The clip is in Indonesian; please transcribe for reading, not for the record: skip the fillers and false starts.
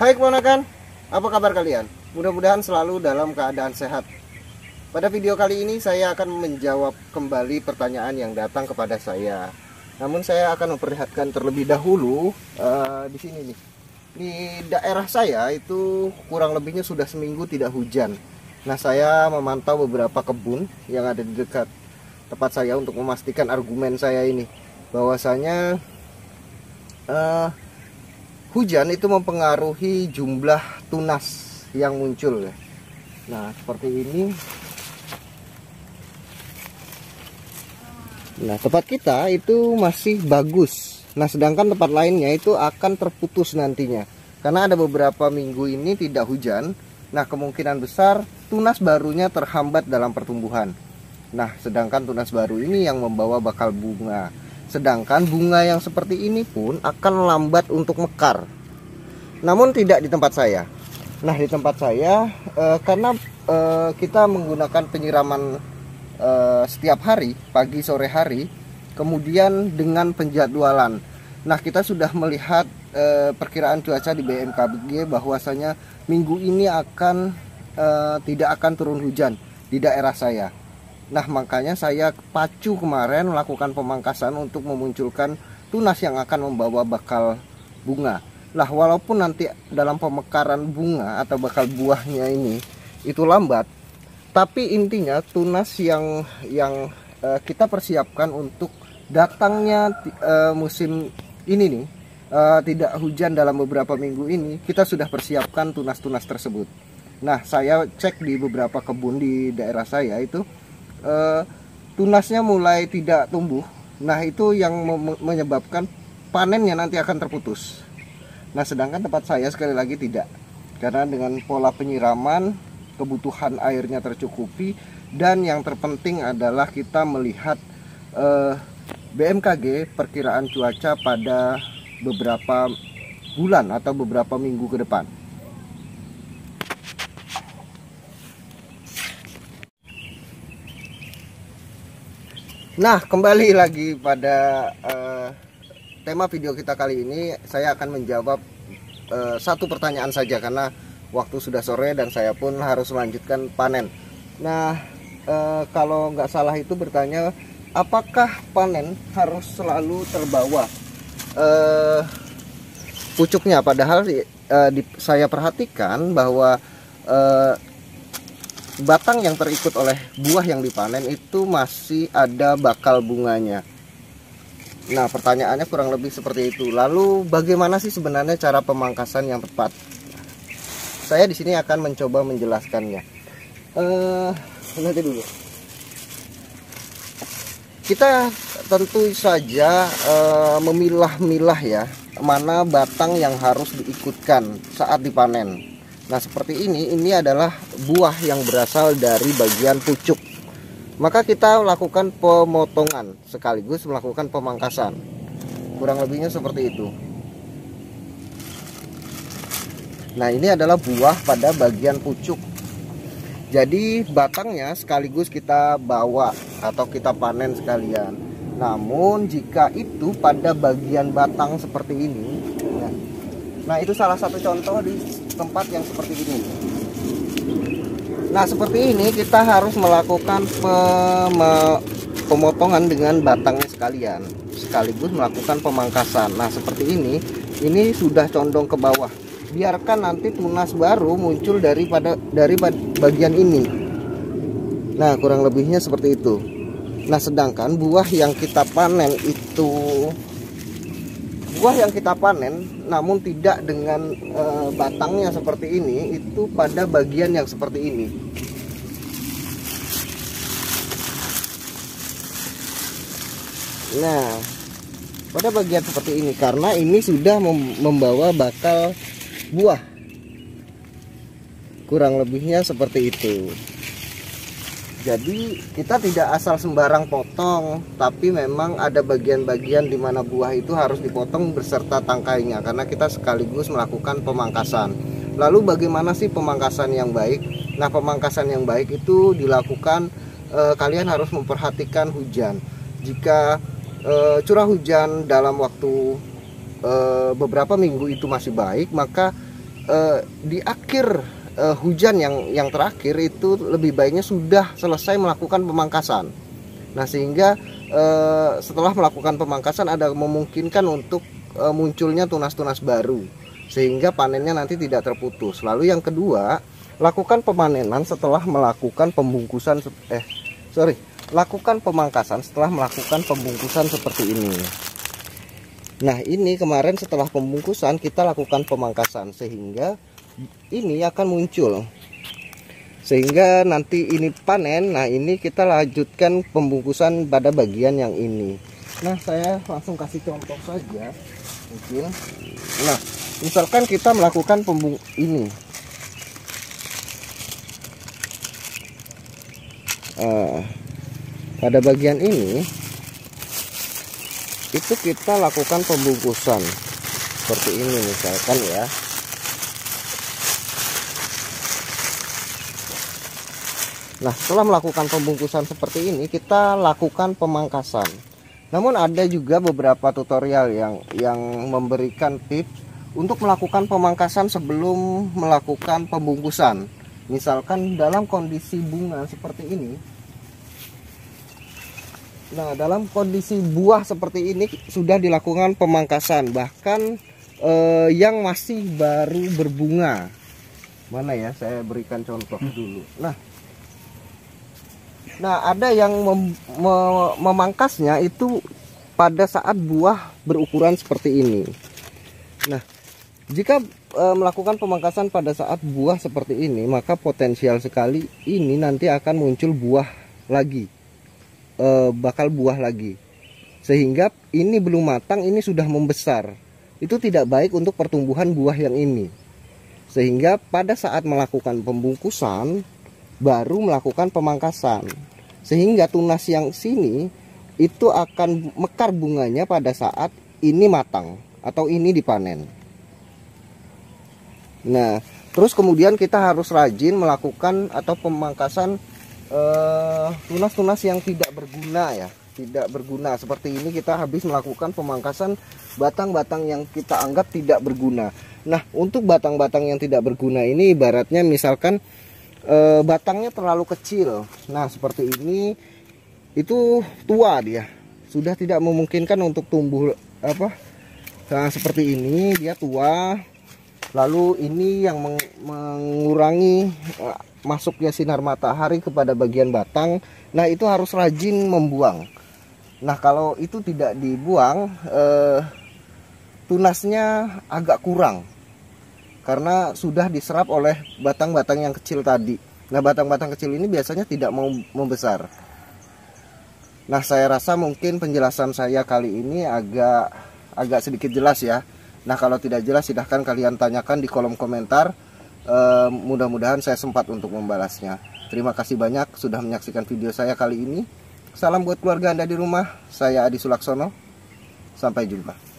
Hai keponakan, apa kabar kalian? Mudah-mudahan selalu dalam keadaan sehat. Pada video kali ini saya akan menjawab kembali pertanyaan yang datang kepada saya. Namun saya akan memperlihatkan terlebih dahulu di sini nih. Di daerah saya itu kurang lebihnya sudah seminggu tidak hujan. Nah, saya memantau beberapa kebun yang ada di dekat tempat saya untuk memastikan argumen saya ini, bahwasanya hujan itu mempengaruhi jumlah tunas yang muncul ya. Nah, seperti ini. Nah, tempat kita itu masih bagus. Nah, sedangkan tempat lainnya itu akan terputus nantinya. Karena ada beberapa minggu ini tidak hujan. Nah, kemungkinan besar tunas barunya terhambat dalam pertumbuhan. Nah, sedangkan tunas baru ini yang membawa bakal bunga. Sedangkan bunga yang seperti ini pun akan lambat untuk mekar. Namun tidak di tempat saya. Nah, di tempat saya karena kita menggunakan penyiraman setiap hari, pagi sore hari, kemudian dengan penjadwalan. Nah, kita sudah melihat perkiraan cuaca di BMKG bahwasanya minggu ini tidak akan turun hujan di daerah saya. Nah, makanya saya pacu kemarin melakukan pemangkasan untuk memunculkan tunas yang akan membawa bakal bunga. Nah, walaupun nanti dalam pemekaran bunga atau bakal buahnya ini itu lambat, tapi intinya tunas yang kita persiapkan untuk datangnya musim ini nih, tidak hujan dalam beberapa minggu ini, kita sudah persiapkan tunas-tunas tersebut. Nah, saya cek di beberapa kebun di daerah saya itu tunasnya mulai tidak tumbuh. Nah, itu yang menyebabkan panennya nanti akan terputus. Nah, sedangkan tempat saya sekali lagi tidak, karena dengan pola penyiraman kebutuhan airnya tercukupi, dan yang terpenting adalah kita melihat BMKG perkiraan cuaca pada beberapa bulan atau beberapa minggu ke depan. Nah, kembali lagi pada tema video kita kali ini. Saya akan menjawab satu pertanyaan saja karena waktu sudah sore dan saya pun harus melanjutkan panen. Nah, kalau nggak salah itu bertanya, apakah panen harus selalu terbawa pucuknya? Padahal saya perhatikan bahwa batang yang terikut oleh buah yang dipanen itu masih ada bakal bunganya. Nah, pertanyaannya kurang lebih seperti itu. Lalu bagaimana sih sebenarnya cara pemangkasan yang tepat? Saya di sini akan mencoba menjelaskannya. Nanti dulu. Kita tentu saja memilah-milah ya, mana batang yang harus diikutkan saat dipanen. Nah, seperti ini adalah buah yang berasal dari bagian pucuk. Maka kita lakukan pemotongan sekaligus melakukan pemangkasan. Kurang lebihnya seperti itu. Nah, ini adalah buah pada bagian pucuk. Jadi batangnya sekaligus kita bawa atau kita panen sekalian. Namun jika itu pada bagian batang seperti ini, nah itu salah satu contoh di tempat yang seperti ini. Nah, seperti ini kita harus melakukan pemotongan dengan batangnya sekalian, sekaligus melakukan pemangkasan. Nah, seperti ini sudah condong ke bawah. Biarkan nanti tunas baru muncul dari bagian ini. Nah, kurang lebihnya seperti itu. Nah, sedangkan buah yang kita panen namun tidak dengan batangnya seperti ini, itu pada bagian yang seperti ini. Nah, pada bagian seperti ini, karena ini sudah membawa bakal buah. Kurang lebihnya seperti itu. Jadi kita tidak asal sembarang potong, tapi memang ada bagian-bagian di mana buah itu harus dipotong beserta tangkainya, karena kita sekaligus melakukan pemangkasan. Lalu bagaimana sih pemangkasan yang baik? Nah, pemangkasan yang baik itu dilakukan, kalian harus memperhatikan hujan. Jika curah hujan dalam waktu beberapa minggu itu masih baik, maka di akhir hujan yang terakhir itu lebih baiknya sudah selesai melakukan pemangkasan. Nah, sehingga setelah melakukan pemangkasan ada memungkinkan untuk munculnya tunas-tunas baru, sehingga panennya nanti tidak terputus. Lalu yang kedua, lakukan pemanenan setelah melakukan pembungkusan lakukan pemangkasan setelah melakukan pembungkusan seperti ini. Nah, ini kemarin setelah pembungkusan kita lakukan pemangkasan, sehingga ini akan muncul, sehingga nanti ini panen. Nah, ini kita lanjutkan pembungkusan pada bagian yang ini. Nah, saya langsung kasih contoh saja mungkin. Nah, misalkan kita melakukan ini pada bagian ini itu kita lakukan pembungkusan seperti ini misalkan ya. Nah, setelah melakukan pembungkusan seperti ini kita lakukan pemangkasan. Namun ada juga beberapa tutorial yang memberikan tips untuk melakukan pemangkasan sebelum melakukan pembungkusan. Misalkan dalam kondisi bunga seperti ini. Nah, dalam kondisi buah seperti ini sudah dilakukan pemangkasan, bahkan yang masih baru berbunga. Mana ya, saya berikan contoh dulu. Nah, ada yang memangkasnya itu pada saat buah berukuran seperti ini. Nah, jika melakukan pemangkasan pada saat buah seperti ini, maka potensial sekali ini nanti akan muncul buah lagi, bakal buah lagi, sehingga ini belum matang, ini sudah membesar. Itu tidak baik untuk pertumbuhan buah yang ini, sehingga pada saat melakukan pembungkusan baru melakukan pemangkasan, sehingga tunas yang sini itu akan mekar bunganya pada saat ini matang atau ini dipanen. Nah, terus kemudian kita harus rajin melakukan atau pemangkasan tunas-tunas yang tidak berguna ya, tidak berguna seperti ini. Kita habis melakukan pemangkasan batang-batang yang kita anggap tidak berguna. Nah, untuk batang-batang yang tidak berguna ini ibaratnya misalkan batangnya terlalu kecil. Nah, seperti ini itu tua, dia sudah tidak memungkinkan untuk tumbuh nah, seperti ini dia tua. Lalu ini yang mengurangi masuknya sinar matahari kepada bagian batang. Nah, itu harus rajin membuang. Nah, kalau itu tidak dibuang, tunasnya agak kurang karena sudah diserap oleh batang-batang yang kecil tadi. Nah, batang-batang kecil ini biasanya tidak mau membesar. Nah, saya rasa mungkin penjelasan saya kali ini agak sedikit jelas ya. Nah, kalau tidak jelas silahkan kalian tanyakan di kolom komentar. Mudah-mudahan saya sempat untuk membalasnya. Terima kasih banyak sudah menyaksikan video saya kali ini. Salam buat keluarga Anda di rumah. Saya Adi Sulaksono. Sampai jumpa.